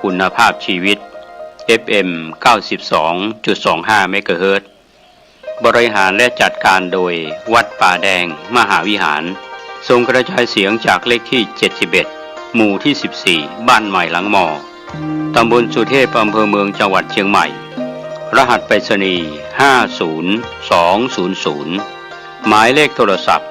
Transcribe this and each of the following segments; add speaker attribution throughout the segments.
Speaker 1: คุณภาพชีวิต FM 92.25 เมกะเฮิรตซ์บริหารและจัดการโดยวัดป่าแดงมหาวิหารทรงกระจายเสียงจากเลขที่ 71 หมู่ที่ 14 บ้านใหม่หลังมอ ตำบลสุเทพ อำเภอเมืองจังหวัดเชียงใหม่ รหัสไปรษณีย์ 50200 หมายเลขโทรศัพท์ 0818815690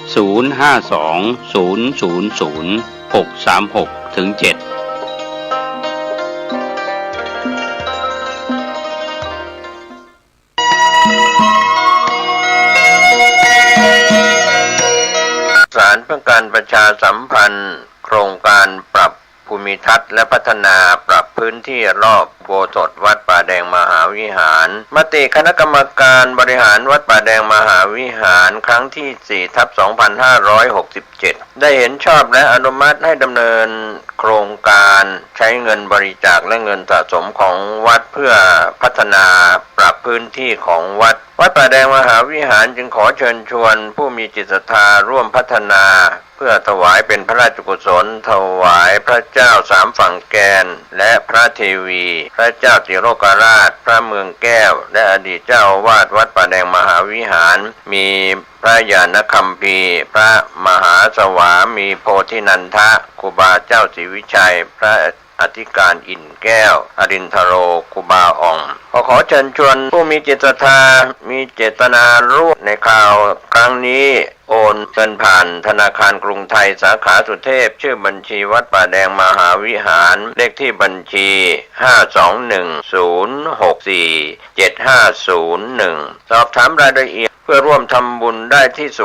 Speaker 1: 052000636-7
Speaker 2: สารเพื่อการประชาสัมพันธ์โครงการปรับภูมิทัศน์และพัฒนาปรับพื้นที่รอบโบสถ์วัดป่าแดงมหาวิหารมติคณะกรรมการบริหารวัดป่าแดงมหาวิหารครั้งที่ 4/2567 ได้เห็นชอบและอนุมัติให้ดำเนินโครงการใช้เงินบริจาคและเงินสะสมของวัดเพื่อพัฒนาปรับพื้นที่ของวัดป่าแดงมหาวิหารจึงขอเชิญชวนผู้มีจิตศรัทธาร่วมพัฒนาเพื่อถวายเป็นพระราชกุศลถวายพระเจ้าสามฝั่งแกนและพระเทวีพระเจ้าติโลกราชพระเมืองแก้วและอดีตเจ้าอาวาสวัดป่าแดงมหาวิหารมีพระญาณคัมภีร์พระมหาสวามีโพธินันทะครูบาเจ้าศรีวิชัยพระอธิการอินแก้วอรินทโรครูบาอ่องขอเชิญชวนผู้มีจิตศรัทธามีเจตนาร่วมในข่าวครั้งนี้โอนเงินผ่านธนาคารกรุงไทยสาขาสุเทพชื่อบัญชีวัดป่าแดงมหาวิหารเลขที่บัญชี 521-064-7501 สอบถามรายละเอียดเพื่อร่วมทำบุญได้ที่ 0818815690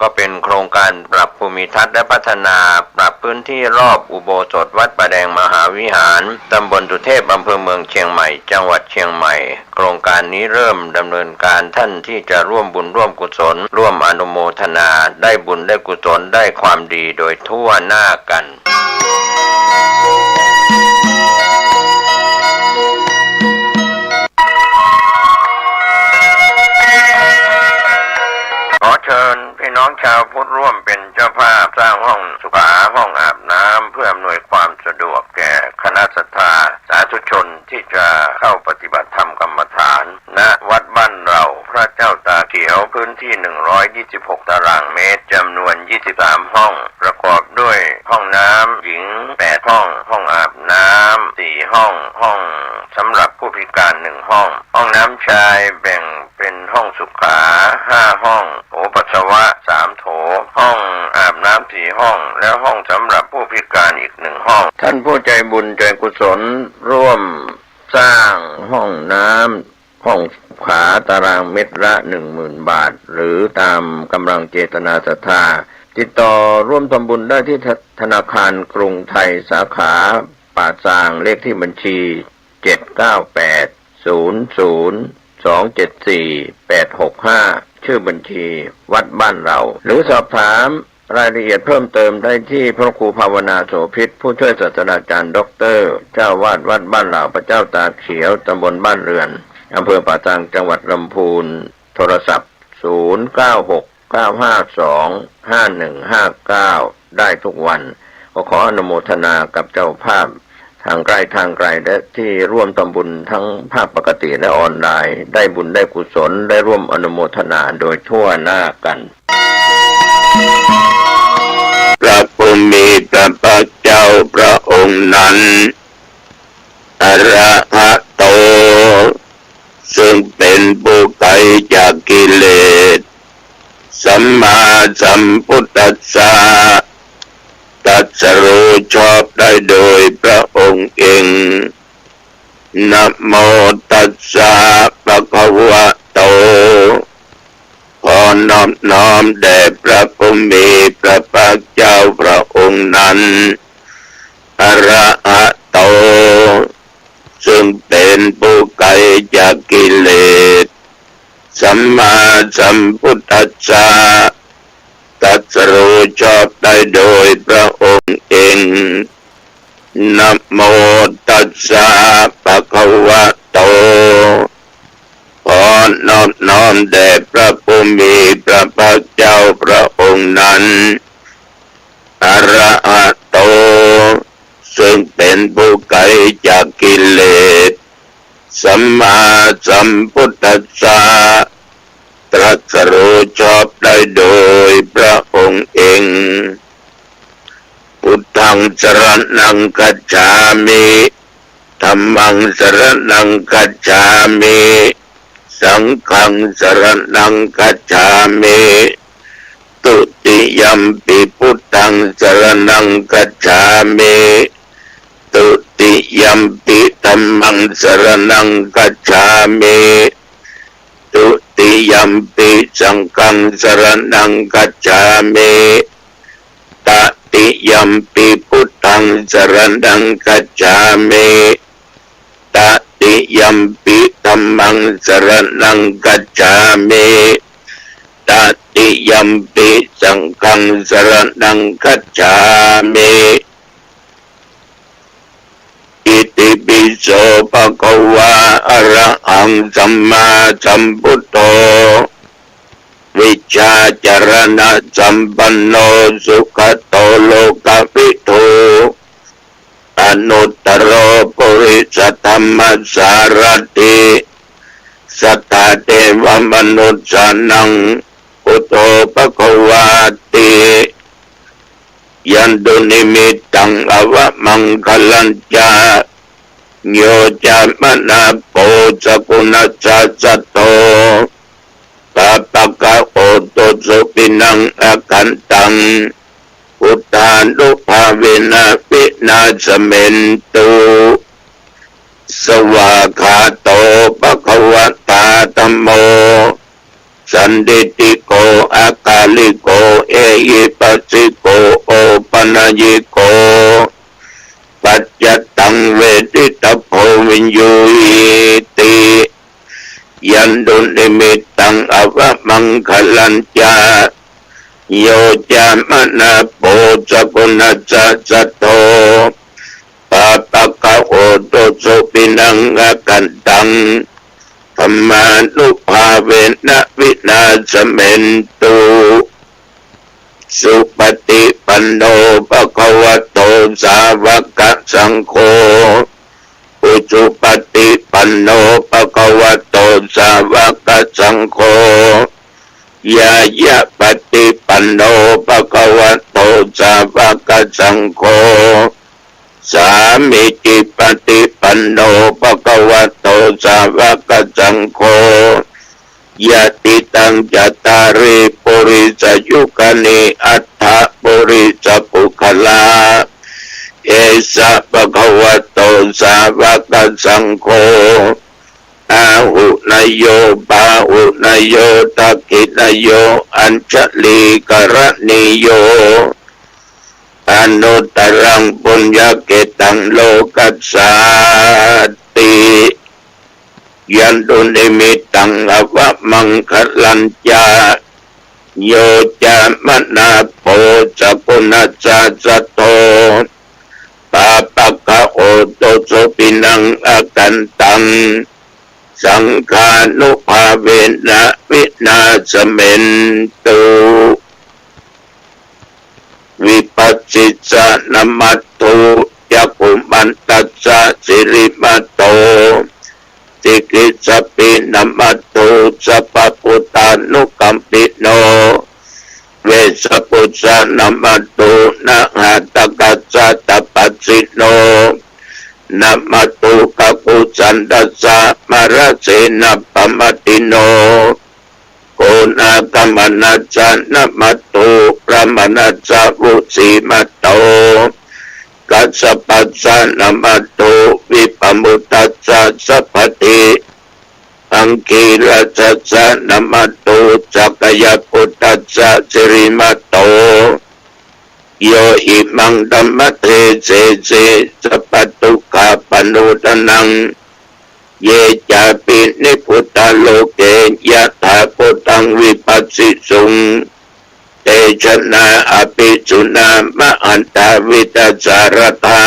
Speaker 2: ก็เป็นโครงการปรับภูมิทัศน์และพัฒนาปรับพื้นที่รอบอุโบสถวัดป่าแดงมหาวิหารตำบลสุเทพอำเภอเมืองเชียงใหม่จังหวัดเชียงใหม่โครงการนี้เริ่มดำเนินการท่านที่จะร่วมบุญร่วมกุศลร่วมอนุโมทนาได้บุญได้กุศลได้ความดีโดยทั่วหน้ากันขอเชิญพี่น้องชาวพุทธร่วมเป็นเจ้าภาพสร้างห้องสุขาห้องอาบน้ำเพื่ออำนวยความสะดวกแก่คณะศรัทธาสาธุชนที่จะเข้าปฏิบัติธรรมกรรมฐานณวัดบ้านเราพระเจ้าตาเขียวพื้นที่126ตารางเมตรจำนวน23ห้องประกอบด้วยห้องน้ำหญิง8ห้องห้องอาบน้ำ4ห้องห้องสำหรับผู้พิการ1ห้องห้องน้ำชายแบ่งเป็นห้องสุขา5ห้องโถปัสสาวะ3โถห้องอาบน้ำ4ห้องและห้องสำหรับผู้พิการอีก1ห้องท่านผู้ใจบุญใจกุศลร่วมสร้างห้องน้ำห้องขาตารางเมตรละ 10,000 บาทหรือตามกำลังเจตนาศรัทธาติดต่อร่วมทำบุญได้ที่ธนาคารกรุงไทยสาขาป่าซางเลขที่บัญชี 79800274865 ชื่อบัญชีวัดบ้านเราหรือสอบถามรายละเอียดเพิ่มเติมได้ที่พระครูภาวนาโสภิตผู้ช่วยศาสตราจารย์ด็อกเตอร์เจ้าวาดวัดบ้านเราพระเจ้าตาเขียวตำบลบ้านเรือนอำเภอป่าซางจังหวัดลำพูนโทรศัพท์0969525159ได้ทุกวันขออนุโมทนากับเจ้าภาพทางไกลทางไกลและที่ร่วมทำบุญทั้งภาพปกติและออนไลน์ได้บุญได้กุศลได้ร่วมอนุโมทนาโดยทั่วหน้ากัน
Speaker 3: พระผู้มีพระภาคเจ้าพระองค์นั้นอรหัตโตซึ่งเป็นผู้ไกลจากกิเลสสัมมาสัมพุทธัสสะตรัสรู้ชอบได้โดยพระองค์เองนะโมตัสสะภะคะวะโตขอนอบน้อมแด่พระผู้มีพระภาคเจ้าพระองค์นั้นอรหัตโตซึ่งเป็นผู้ไกลจากกิเลสสัมมาสัมพุทธัสสะตรัสรู้ชอบได้โดยพระองค์เองนะโมตัสสะภะคะวะโตขอนอบน้อมแด่พระผู้มีพระภาคเจ้าพระองค์ องค์นั้นอรหัตโตซึ่งเป็นผู้ไกลจากกิเลสสัมมาสัมพุทธัสสะตรัสรู้ชอบได้โดยพระองค์เองพุทธังสรณังคัจฉามิธัมมังสรณังคัจฉามิสังฆังสรณังคัจฉามิตุติยัมปิพุทธังสรณังคัจฉามิตุติยัมปิธัมมังสรณังคัจฉามิตุติยัมปิสังฆังสรณังคัจฉามิตติยัมปิพุทธังสรณังคัจฉามิตติยัมปิธัมมังสรณังคัจฉามิตติยัมปิสังฆังสรณังคัจฉามิอิติปิโสภะคะวะอะระหังสัมมาสัมพุทโธวิชาจารณะสัมปันโนสุขโตโลกวิทูอนุตตรปุริสธรรมสารถิสัทธาเทวมนุษย์สานังพุทโธภควาติยันตุนิมิตตังอวมังคลัญจาโยจามนาโปสกุณัสสะโตปะปะกะโอโตสุปินังอาคันตังพุทธานุภาเวนะวินาสเมนตุสวากขาโตภควตาธัมโมสันติติโกอากาลิโกเอหิปัสสิโกโอปนัญญิโกปัจจตังเวทิตโพวิญญูติยันตุนิมิตตังอวมังคลัญจาโยจามนาโปสกุณัสสะโตปะปะกะโอโตสุปินังอาคันตังธรรมานุภาเวนะวินาสเมนตุสุปฏิปันโนภะคะวะโตสาวกสังโฆอุจุปฏิปันโนภะคะวะโตสาวกสังโฆยายะปฏิปันโนภะคะวะโตสาวกสังโฆสามิจิปฏิปันโนภะคะวะโตสาวกสังโฆยะติตังจัตตาริปุริสยุคนิอัตถปุริสปุคลาเอสะภะคะวะโตสาวกสังโฆอาหุนยโยปาหุนยโยทักขินยโยอัญชลีกรณิโยอนุตตรังปุญญเกตังโลกัสสาติยันตุนิมิตตังอวมังคลัญจาโยจามนาโพสกุณัสสะโตปะปะกะโอโตสุปินังอาคันตังสังฆานุภาเวนะวินาสเมนตุวิปัสสิสะนะมัตถุจักขุมันตัสสะสิริมัตโตติกิสปินะมัตถุสัพพุทธานุกัมปิโนเวสปุสสะนะมัตถุนะหัตถกัสสะตปัสสิโนนะมัตถุกัปปุสันตัสสะมรเสนะปมติโนโกนากัมมนัสสะนะมัตถุพระมนัสสะวุสีมัตโตกัสสปัสสะนะมัตถุวิปมุตตัสสะสัพพติอังคีรัสสะนะมัตถุจักขยพุตตัสสะสิริมัตโตโยอิมังธัมมเทเสเสสัพพทุกขปนุตนังเยจาปินิพุตตโลเกยะถาพุตตังวิปัสสิสุงเตชนะอภิสุนามะอันตาวิตาสารธา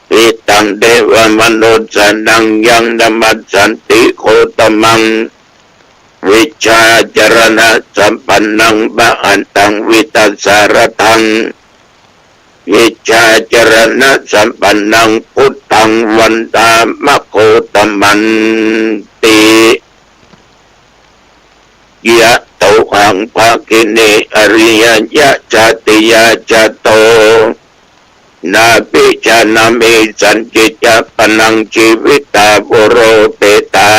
Speaker 3: ปิตังเดวมนุสสนังยังธรรมสันติโคตมัง วิชาจรณะสัมปันนังบะอันตังวิตัสสารทังวิชาจรณะสัมปันนังพุทธังวันตามะโคตมันติยะโตหังภาคิเนอริยยะจติยะจโตนาปิจานามิสันจิจาปนังชีวิตาบุโรเปตา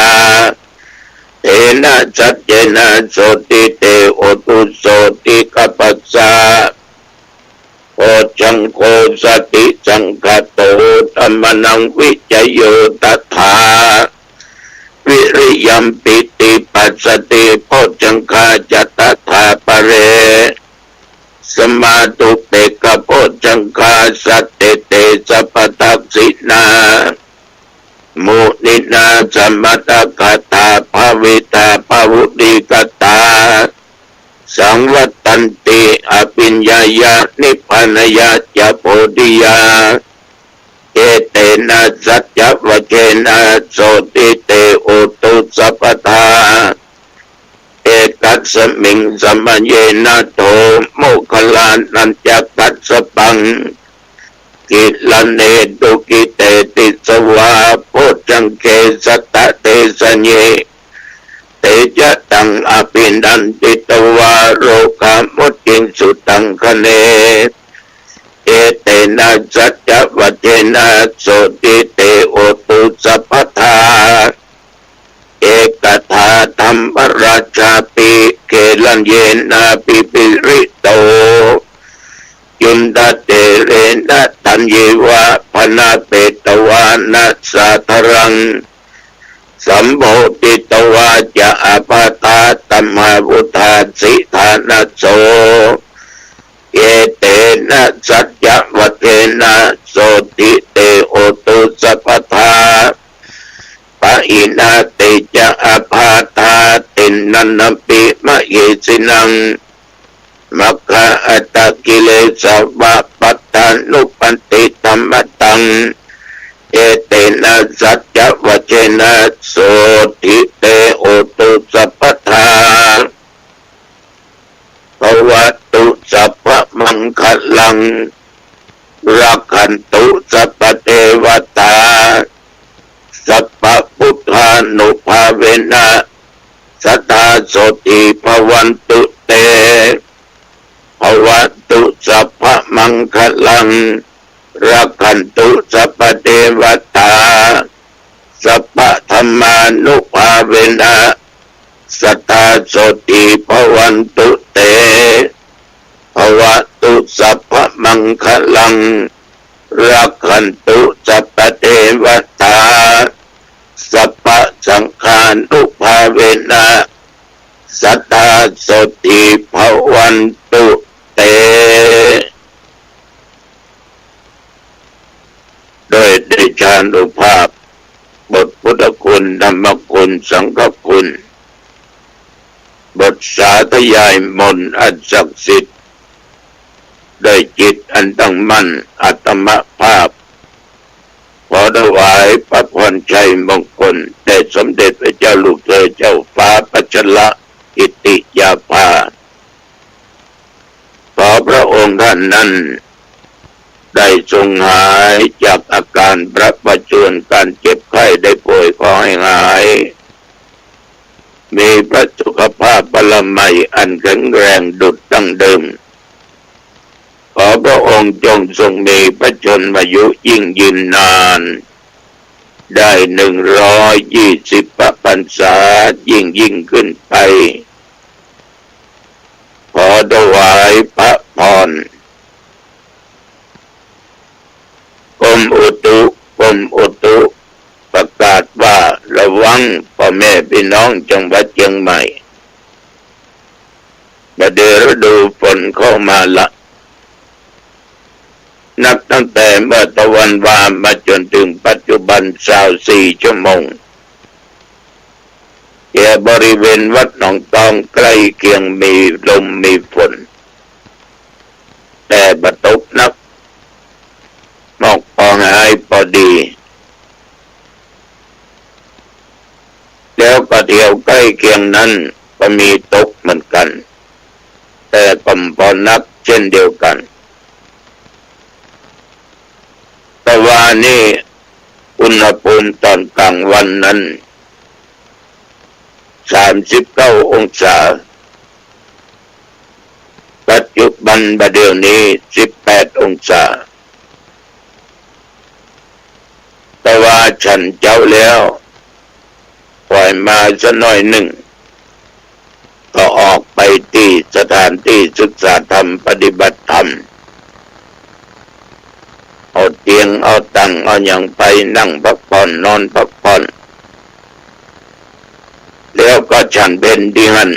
Speaker 3: เอนะสัจเจนะโสติเตโอตุโสติกัปปัสสะโอจังโคสติสังคโตธัมมนังวิจโยตถาวิริยัมปิติปัสสติโพจังคาจตถาปะเรสมาตุเตกะโพจังคาสัตเตเตสัพพทักษินามุนินาสัมมตกตาภาวิตาภาวุติกตาสังวัตตันติอภิญญายะนิพพานายะจะโพธิยาเอเตนะสัจจวเจนะโสติเตโอตุสัพพทาเอกัสสมิงสัมมัญเยนะโตโมคคลานันจักตัสสปังกิลเนตุกิเตติสวาโพจังเกสัตตะเตสัญเยเตจตังอภินันติตวาโรกามุจจิงสุตังคะเนเอเตนะสัจจวัจเจนะโสติเตโอตุสัพพทาเอกทาธรรมราชาปิเกลัญเยนะปิปิริโตยุนดาเตเรนะตัญเยวะพนาเปตวานัสสะทรังสัมโพธิตวาจะอปาตาตัมมาวุธาสิธานะโสเอเตนะสัจจวัตเทนะโสติเตโอตุสัพพทาปะอินาติจะอภาตาตินนันปิมะเยสินังมัคคะอัตตกิเลสวะปัตตานุปันติธรรมตังเอเตนะสัจจวัจเจนะโสติเตโอตุสัพพทาภวัตุสัพพมังคลังรักขันตุสัพพเทวตาสัพพพุทธานุภาเวนะสัทธาโสติภวันตุเตภวัตุสัพพมังคลังรักขันตุสัพพเทวตาสัพพธรรมานุภาเวนะสัทธาโสติภวันตุเตภวัตุสัพพมังคลังรักขันตุสัพพเทวตาสัพพสังฆานุภาเวนะสัทธาโสติภวันตุเตโดยเดชานุภาพบทพุทธคุณธรรมคุณสังฆคุณบทสาธยายมนต์อันศักดิ์สิทธิ์โดยจิตอันตั้งมั่นอัตมภาพขอถวายพระพรชัยมงคลแด่สมเด็จพระเจ้าลูกเธอเจ้าฟ้าปัจจละกิติยาภาขอพระองค์ท่านนั้นได้ทรงหายจากอาการประประชวรการเจ็บไข้ได้ป่วยขอให้หายมีพระสุขภาพบารมีอันแข็งแรงดุจดั้งเดิมขอพระองค์จงทรงมีพระชนมายุยิ่งยืนนานได้120 พรรษายิ่งขึ้นไปขอถวายพระพรกรมอุตุประกาศว่าระวังพ่อแม่พี่น้องจังหวัดเชียงใหม่ประเดี๋ยวฤดูฝนเข้ามาละนับตั้งแต่เมื่อตะวันวามาจนถึงปัจจุบัน24 ชั่วโมงแก่บริเวณวัดหนองตองใกล้เคียงมีลมมีฝนแต่บ่ตกนักหมอกพอหายพอดีแล้วก็เที่ยวใกล้ เคียงนั้นก็มีตกเหมือนกันแต่ก็พอนักเช่นเดียวกันแต่ว่านี่อุณหภูมิตอนกลางวันนั้น39 องศาปัจจุบันบัดเดี๋ยวนี้18 องศาแต่ว่าฉันเจ้าแล้วปล่อยมาสักหน่อยหนึ่งก็ออกไปที่สถานที่ศึกษาธรรมปฏิบัติธรรมเอาเตียงเอาตั้งเอาอย่างไปนั่งพักผ่อนนอนพักผ่อนแล้วก็ฉันเพลที่หัน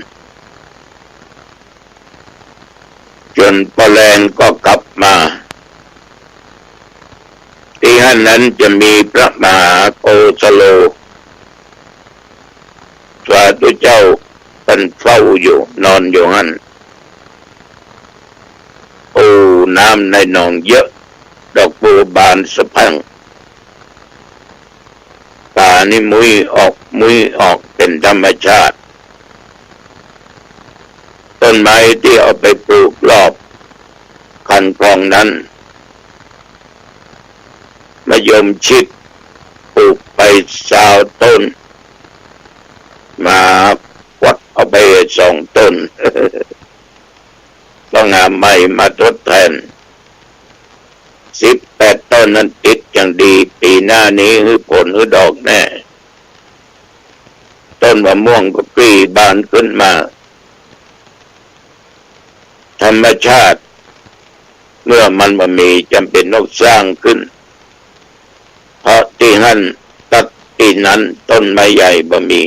Speaker 3: จนพอแรงก็กลับมาที่หันนั้นจะมีพระมหาโกศโลสาธุเจ้าเป็นเฝ้าอยู่นอนอยู่หันโอ้น้ำในหนองเยอะดอกบัวบานสะพรั่งป่านี่มุ้ยออกเป็นธรรมชาติต้นไม้ที่เอาไปปลูกรอบคันคลองนั้นมะยมชิดปลูกไป20 ต้นมาวัดเอาไป2 ต้น ต้องหาใหม่มาทดแทน18 ต้นนั้นติดอย่างดีปีหน้านี้หือผลหือดอกแน่ต้นมะม่วงก็ปรีบานขึ้นมาธรรมชาติเมื่อมันมามีจำเป็นต้องสร้างขึ้นเพราะที่นั่นตัดที่นั้นต้นไม้ใหญ่บ่มี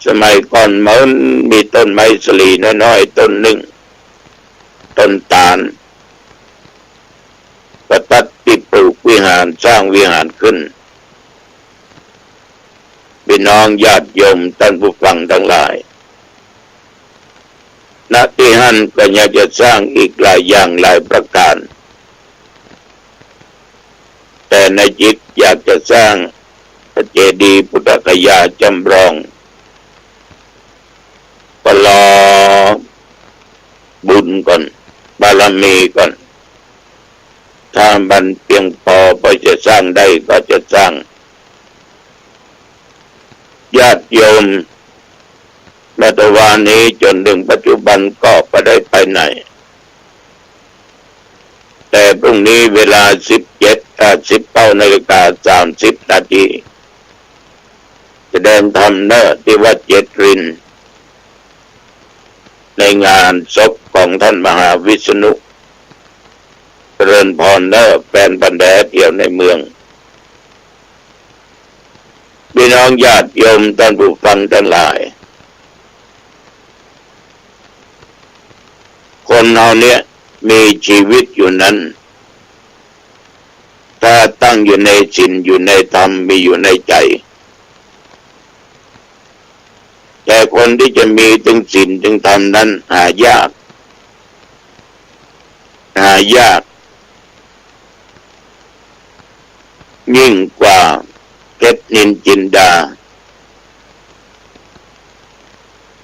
Speaker 3: สมัยก่อนมันมีต้นไม้สลีน้อยๆต้นหนึ่งต้นตาลก็ตัดที่ปลูกวิหารสร้างวิหารขึ้นพี่น้องญาติโยมท่านผู้ฟังทั้งหลายณที่นั่นก็อยากจะสร้างอีกหลายอย่างหลายประการแต่ในจิตอยากจะสร้างพระเจดีย์พุทธคยาจำลองก็รอบุญก่อนบารมีก่อนถ้ามันเพียงพอจะสร้างได้ก็จะสร้างญาติโยมรัตวานี้จนถึงปัจจุบันก็ไม่ได้ไปไหนแต่พรุ่งนี้เวลา19:30 น.จะเดินทำเนินที่วัดเจ็ดรินในงานศพของท่านมหาวิษณุเจริญพรเนอแฟนบันแดเที่ยวในเมืองพี่น้องญาติโยมท่านผู้ฟังทั้งหลายคนเราเนี่ยมีชีวิตอยู่นั้นถ้าตั้งอยู่ในศีลอยู่ในธรรมมีอยู่ในใจแต่คนที่จะมีถึงศีลถึงธรรมนั้นหายากยิ่งกว่าเพชรนินจินดา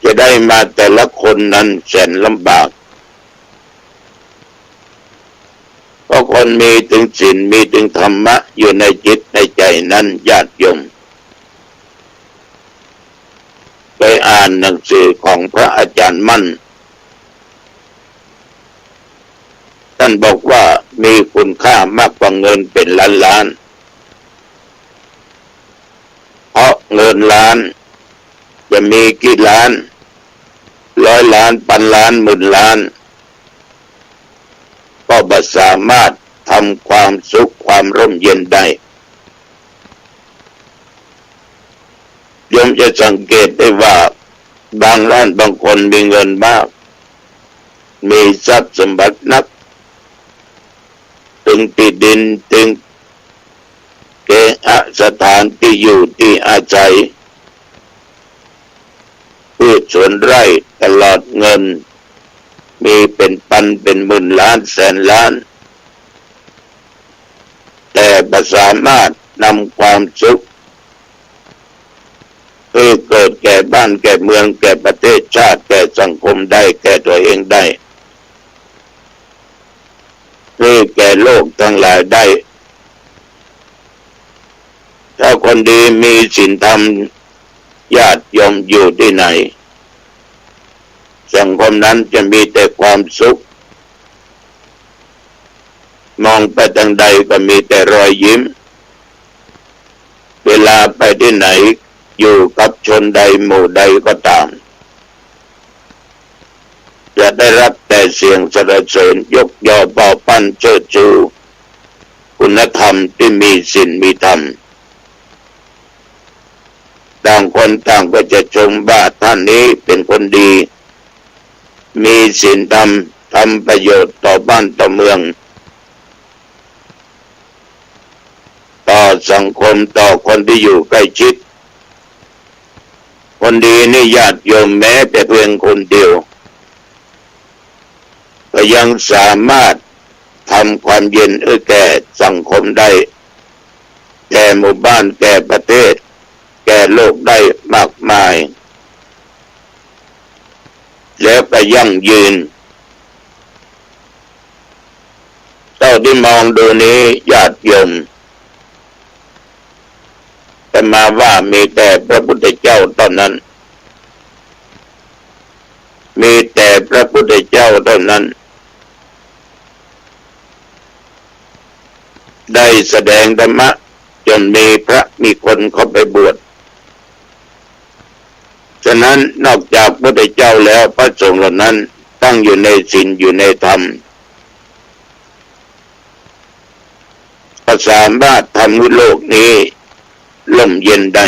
Speaker 3: จะได้มาแต่ละคนนั้นแสนลำบากเพราะคนมีถึงศีลมีถึงธรรมะอยู่ในจิตในใจนั้นญาติโยมไปอ่านหนังสือของพระอาจารย์มั่นท่านบอกว่ามีคุณค่ามากกว่าเงินเป็นล้านเพราะเงินล้านจะมีกี่ล้าน100 ล้านพันล้านหมื่นล้านก็บ่สามารถทำความสุขความร่มเย็นได้โยมจะสังเกตได้ว่าบางร้านบางคนมีเงินมากมีทรัพย์สมบัตินักถึงที่ดินถึงเกหสถานที่อยู่ที่อาศัยพืชสวนไร่ตลอดเงินมีเป็นพันเป็นหมื่นล้านแสนล้านแต่ไม่สามารถนำความสุข เกิดแก่บ้านแก่เมืองแก่ประเทศชาติแก่สังคมได้แก่ตัวเองได้แก่โลกทั้งหลายได้ถ้าคนดีมีศีลธรรมญาติโยมอยู่ที่ไหนสังคมนั้นจะมีแต่ความสุขมองไปทางใดก็มีแต่รอยยิ้มเวลาไปที่ไหนอยู่กับชนใดหมู่ใดก็ตามจะได้รับแต่เสียงสรรเสริญยกย่อเป่าปั้นเชิดชูคุณธรรมที่มีศีลมีธรรมต่างคนต่างก็จะชมว่าท่านนี้เป็นคนดีมีศีลธรรมทำประโยชน์ต่อบ้านต่อเมืองต่อสังคมต่อคนที่อยู่ใกล้ชิดคนดีนี่ญาติโยมแม้แต่เพียงคนเดียวก็ยังสามารถทำความเย็นแก่สังคมได้แก่หมู่บ้านแก่ประเทศแก่โลกได้มากมายแล้วก็ยั่งยืนเท่าที่มองดูนี้ญาติโยมแต่มาว่ามีแต่พระพุทธเจ้าเท่านั้นมีแต่พระพุทธเจ้าเท่านั้นได้แสดงธรรมะจนมีคนเข้าไปบวชฉะนั้นนอกจากพระพุทธเจ้าแล้วพระสงฆ์เหล่านั้นตั้งอยู่ในศีลอยู่ในธรรมก็สามารถทำให้โลกนี้ร่มเย็นได้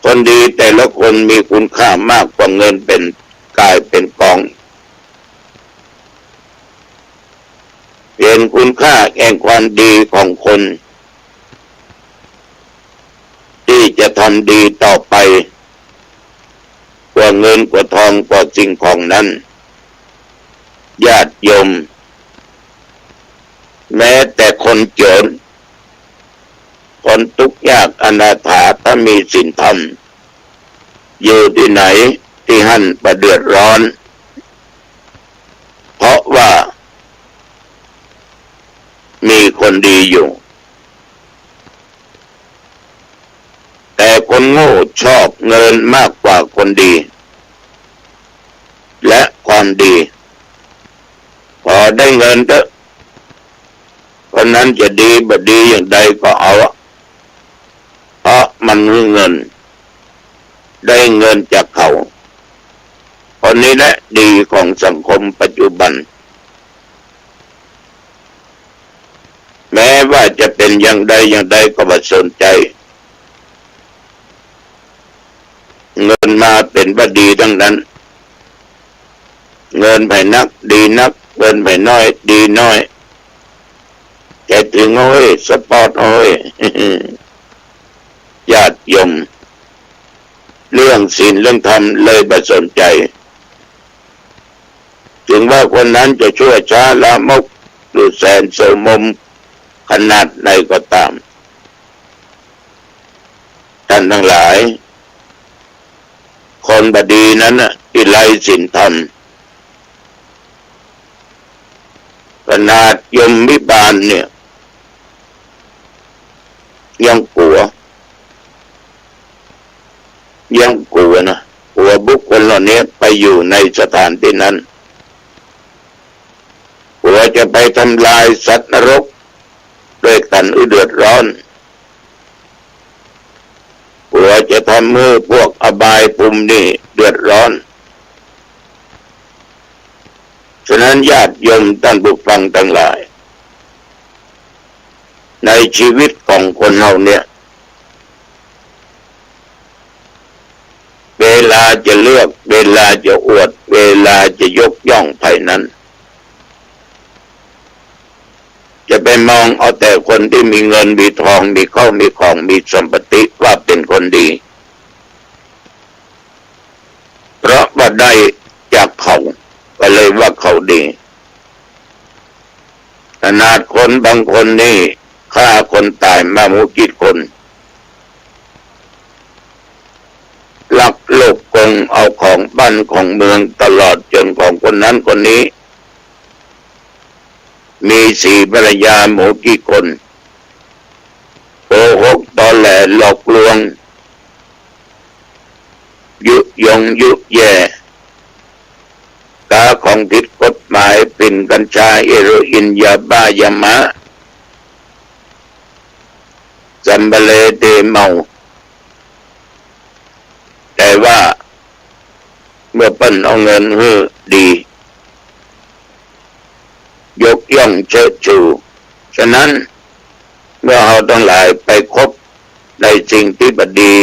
Speaker 3: คนดีแต่ละคนมีคุณค่ามากกว่าเงินเป็นกายเป็นกองเห็นคุณค่าแห่งความดีของคนที่จะทำดีต่อไปกว่าเงินกว่าทองกว่าสิ่งของนั้นญาติโยมแม้แต่คนจนคนทุกข์ยากอนาถาถ้ามีศีลธรรมอยู่ที่ไหนที่หั่นประเดือดร้อนเพราะว่ามีคนดีอยู่แต่คนโง่ชอบเงินมากกว่าคนดีและความดีพอได้เงินเถอะคนนั้นจะดีบ่ดีอย่างใดก็เอาเพราะมันมีเงินได้เงินจากเขาคนนี้แหละดีของสังคมปัจจุบันแม้ว่าจะเป็นอย่างใดก็ไม่สนใจเงินมาเป็นว่าดีทั้งนั้นเงินไปนักดีนักเงินไปน้อยดีน้อยแกถึงโอ้ยสปอร์ตโอ้ยญาติโยมเรื่องศีลเรื่องธรรมเลยไม่สนใจถึงว่าคนนั้นจะชั่วช้าละมกหรือแสนโสมมขนาดไหนก็ตามท่านทั้งหลายคนบดีนั้นที่ไร้ศีลธรรมขนาดยมวิบาลเนี่ยยังกลัวนะกลัวบุคคลเหล่านี้ไปอยู่ในสถานที่นั้นกลัวจะไปทำลายสัตว์นรกด้วยกันเดือดร้อนกลัวจะทำมือพวกอบายภูมินี่เดือดร้อนฉะนั้นญาติโยมท่านผู้ฟังทั้งหลายในชีวิตของคนเราเนี่ยเวลาจะเลือกเวลาจะอวดเวลาจะยกย่องใครนั้นจะไปมองเอาแต่คนที่มีเงินมีทองมีข้าวมีของมีสมบัติว่าเป็นคนดีเพราะว่าได้จากเขาก็เลยว่าเขาดีขนาดคนบางคนนี่ฆ่าคนตายมากี่คน ลักโลกกงเอาของบ้านของเมืองตลอดจนของคนนั้นคนนี้มีสี่ภรรยาหมูกี่คนโกหกตอแหลหลอกลวงยุยงยุแย่กาของผิดกฎหมายเป็นกัญชาเฮโรอีนยาบ้ายามะจัมเบเลเดเมาแต่ว่าเมื่อเปิ้นเอาเงินให้ดียกย่องเชิดชูฉะนั้นเมื่อเราทั้งหลายไปคบในสิ่งที่บดี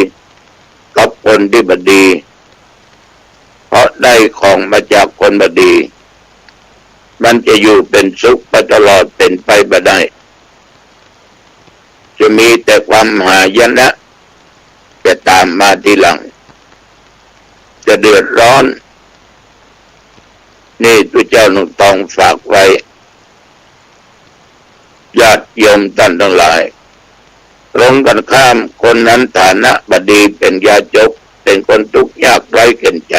Speaker 3: กับคนที่บดีเพราะได้ของมาจากคนบดีมันจะอยู่เป็นสุขไปตลอดเป็นไปบ่ได้จะมีแต่ความหายนะจะตามมาทีหลังจะเดือดร้อนนี่ตัวเจ้าหนุ่มตองฝากไว้ญาติโยมท่านทั้งหลายตรงกันข้ามคนนั้นฐานะบดีเป็นยาจกเป็นคนทุกข์ยากไร้เข็ญใจ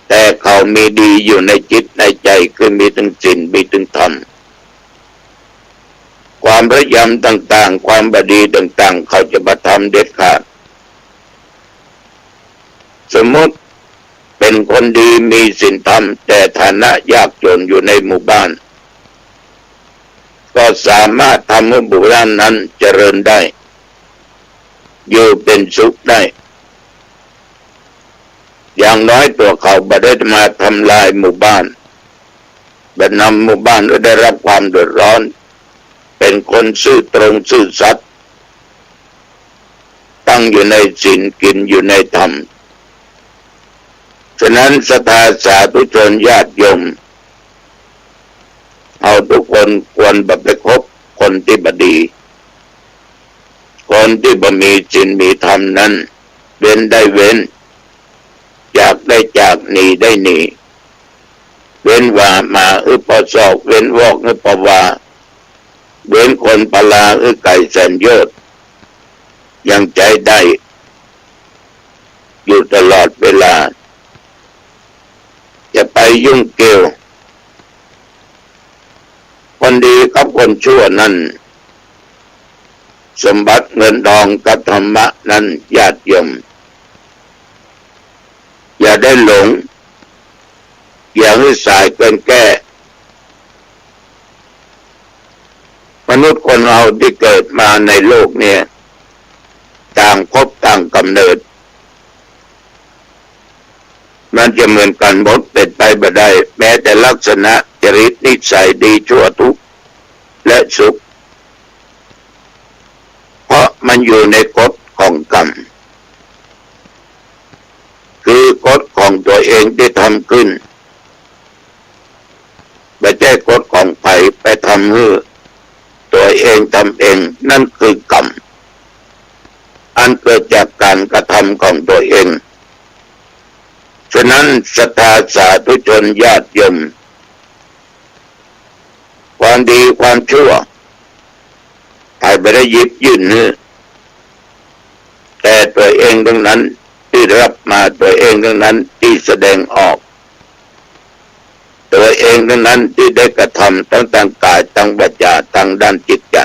Speaker 3: แต่เขามีดีอยู่ในจิตในใจคือมีถึงศีลมีถึงธรรมความพยายามต่างๆความบดีต่างๆเขาจะมาทำเด็ดขาดสมมติเป็นคนดีมีศีลธรรมแต่ฐานะยากจนอยู่ในหมู่บ้านก็สามารถทำให้หมู่บ้านนั้นเจริญได้อยู่เป็นสุขได้อย่างน้อยตัวเขาบ่ได้มาทำลายหมู่บ้านบ่นำหมู่บ้านได้รับความเดือดร้อนเป็นคนซื่อตรงซื่อสัตย์ตั้งอยู่ในศีลกินอยู่ในธรรมฉะนั้นศรัทธาสาธุชนญาติโยมเอาทุกคนควรไปคบคนที่บดีคนที่บ่มีศีลมีธรรมนั้นเว้นได้เว้นจากได้จากหนีได้หนีเว้นว่ามาปศอกเว้นวอกปวาเว้นคนปลาไก่แสนยศยังใจได้อยู่ตลอดเวลาจะไปยุ่งเกี่ยวคนดีกับคนชั่วนั้นสมบัติเงินทองกับธรรมะนั้นญาติโยมอย่าได้หลงอย่าให้สายเกินแก้มนุษย์คนเราที่เกิดมาในโลกเนี่ยต่างพบต่างกำเนิดมันจะเหมือนกันหมดเป็นไปบ่ได้แม้แต่ลักษณะจริตนิสัยดีชั่วทุกข์และสุขเพราะมันอยู่ในกฎของกรรมคือกฎของตัวเองที่ทำขึ้นไม่ใช่กฎของใครไปทำให้ตัวเองทำเองนั่นคือกรรมอันเกิดจากการกระทำของตัวเองฉะนั้นศรัทธาสาธุชนญาติโยมความดีความชั่วใครไม่ได้หยิบยื่นมือแต่ตัวเองทั้งนั้นที่รับมาตัวเองทั้งนั้นที่แสดงออกตัวเองทั้งนั้นที่ได้กระทำทั้งทางกายทางวาจาทางด้านจิตใจ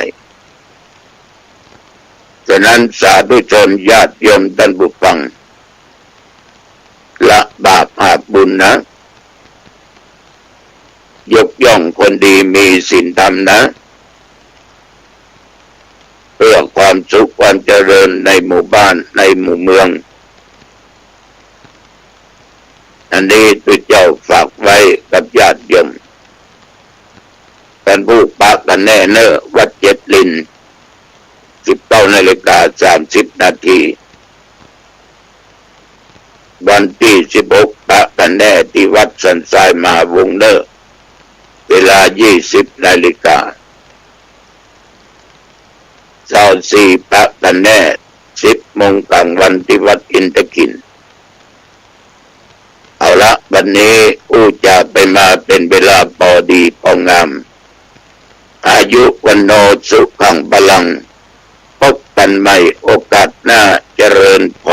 Speaker 3: ฉะนั้นสาธุชนญาติโยมท่านผู้ฟังละบาปอาบบุญนะยกย่องคนดีมีศีลธรรมนะเพื่อความสุขความเจริญในหมู่บ้านในหมู่เมืองอันนี้ตัวเจ้าฝากไว้กับญาติโยมเป็นผู้ปากกันแน่เนอวัดเจ็ดลิน 19:30 น.วันที่16ปะกันแน่ที่วัดสันทรายมหาวงศ์เนอเวลา 20 นาฬิกา24ปะกันแน่ 10 โมงกลางวันที่วัดอินทกินเอาละวันนี้อู้จะไปมาเป็นเวลาพอดีพองามอายุวันโนสุขังพลังพบกันใหม่โอกาสหน้าเจริญพร